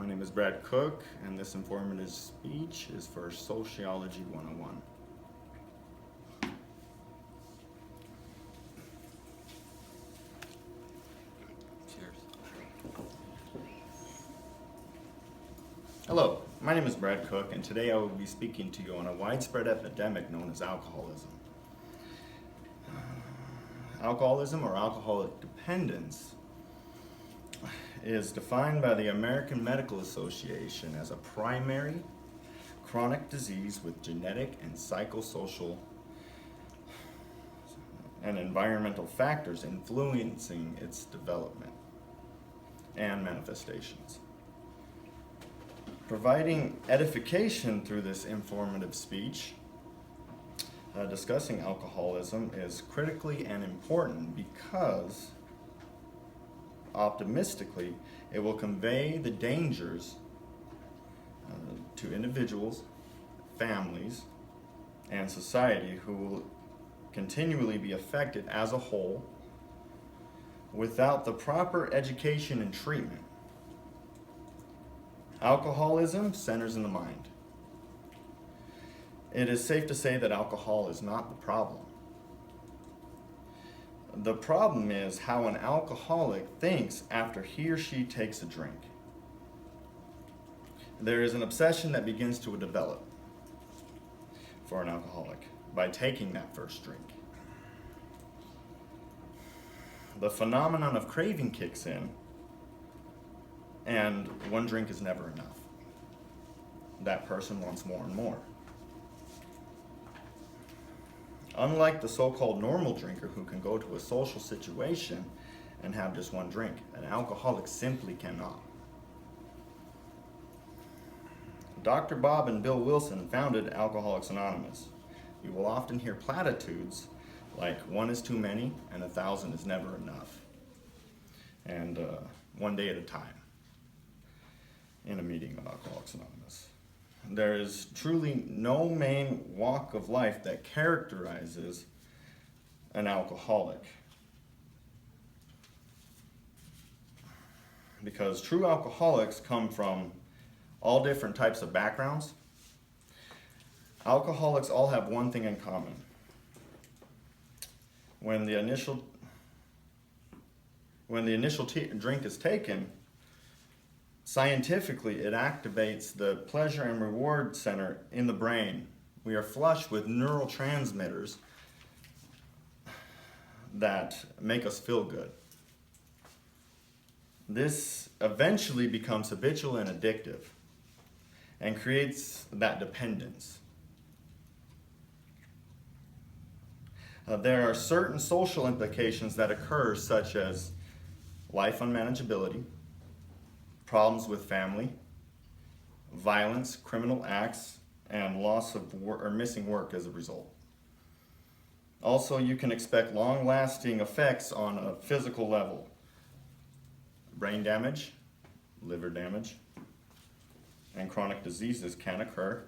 name is Brad Cook, and this informative speech is for Sociology 101. Cheers. Hello, my name is Brad Cook, and today I will be speaking to you on a widespread epidemic known as alcoholism. Alcoholism or alcoholic dependence is defined by the American Medical Association as a primary chronic disease with genetic and psychosocial and environmental factors influencing its development and manifestations. Providing edification through this informative speech, discussing alcoholism is critically and important because optimistically, it will convey the dangers to individuals, families, and society who will continually be affected as a whole without the proper education and treatment. Alcoholism centers in the mind. It is safe to say that alcohol is not the problem. The problem is how an alcoholic thinks after he or she takes a drink. There is an obsession that begins to develop for an alcoholic by taking that first drink. The phenomenon of craving kicks in, and one drink is never enough. That person wants more and more. Unlike the so-called normal drinker who can go to a social situation and have just one drink, an alcoholic simply cannot. Dr. Bob and Bill Wilson founded Alcoholics Anonymous. You will often hear platitudes like one is too many and 1,000 is never enough. And one day at a time in a meeting of Alcoholics Anonymous. There is truly no main walk of life that characterizes an alcoholic. Because true alcoholics come from all different types of backgrounds. Alcoholics all have one thing in common. When the initial drink is taken, scientifically, it activates the pleasure and reward center in the brain. We are flushed with neurotransmitters that make us feel good. This eventually becomes habitual and addictive and creates that dependence. There are certain social implications that occur, such as life unmanageability, problems with family, violence, criminal acts, and loss of or missing work as a result. Also, you can expect long-lasting effects on a physical level. Brain damage, liver damage, and chronic diseases can occur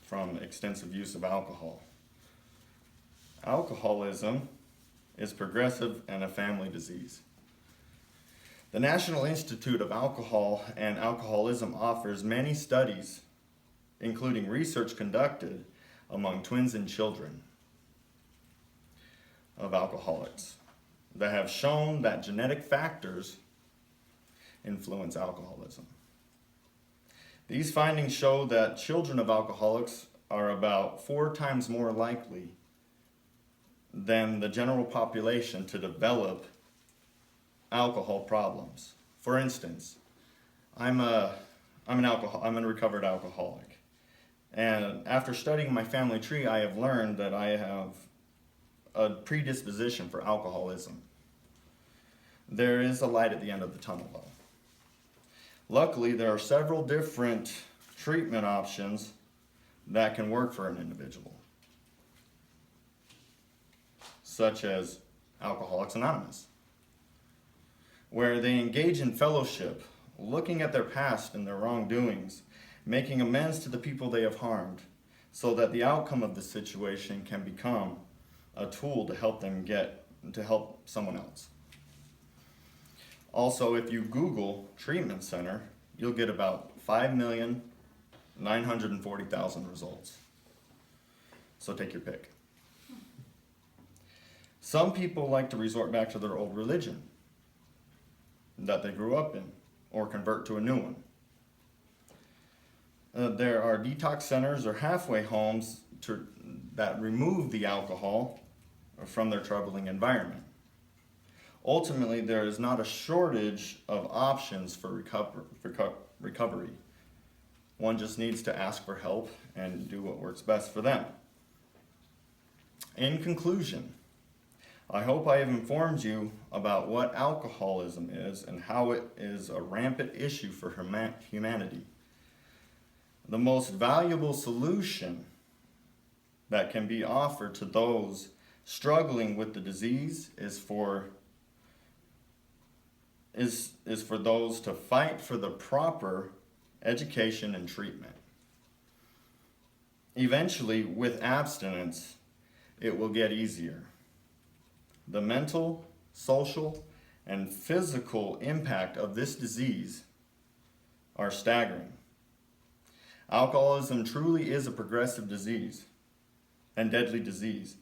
from extensive use of alcohol. Alcoholism is progressive and a family disease. The National Institute of Alcohol and Alcoholism offers many studies, including research conducted among twins and children of alcoholics, that have shown that genetic factors influence alcoholism. These findings show that children of alcoholics are about 4 times more likely than the general population to develop alcohol problems. For instance, I'm a recovered alcoholic. And after studying my family tree, I have learned that I have a predisposition for alcoholism. There is a light at the end of the tunnel, though. Luckily, there are several different treatment options that can work for an individual, such as Alcoholics Anonymous, where they engage in fellowship, looking at their past and their wrongdoings, making amends to the people they have harmed, so that the outcome of the situation can become a tool to help them help someone else. Also, if you Google treatment center, you'll get about 5,940,000 results. So take your pick. Some people like to resort back to their old religion that they grew up in, or convert to a new one. There are detox centers or halfway homes that remove the alcohol from their troubling environment. Ultimately, there is not a shortage of options for recovery. One just needs to ask for help and do what works best for them. In conclusion, I hope I have informed you about what alcoholism is and how it is a rampant issue for humanity. The most valuable solution that can be offered to those struggling with the disease is for those to fight for the proper education and treatment. Eventually, with abstinence, it will get easier. The mental, social, and physical impact of this disease are staggering. Alcoholism truly is a progressive disease and deadly disease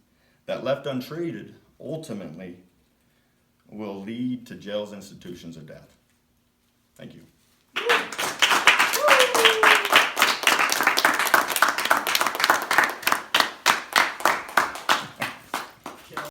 that, left untreated, ultimately will lead to jails, institutions, or death. Thank you.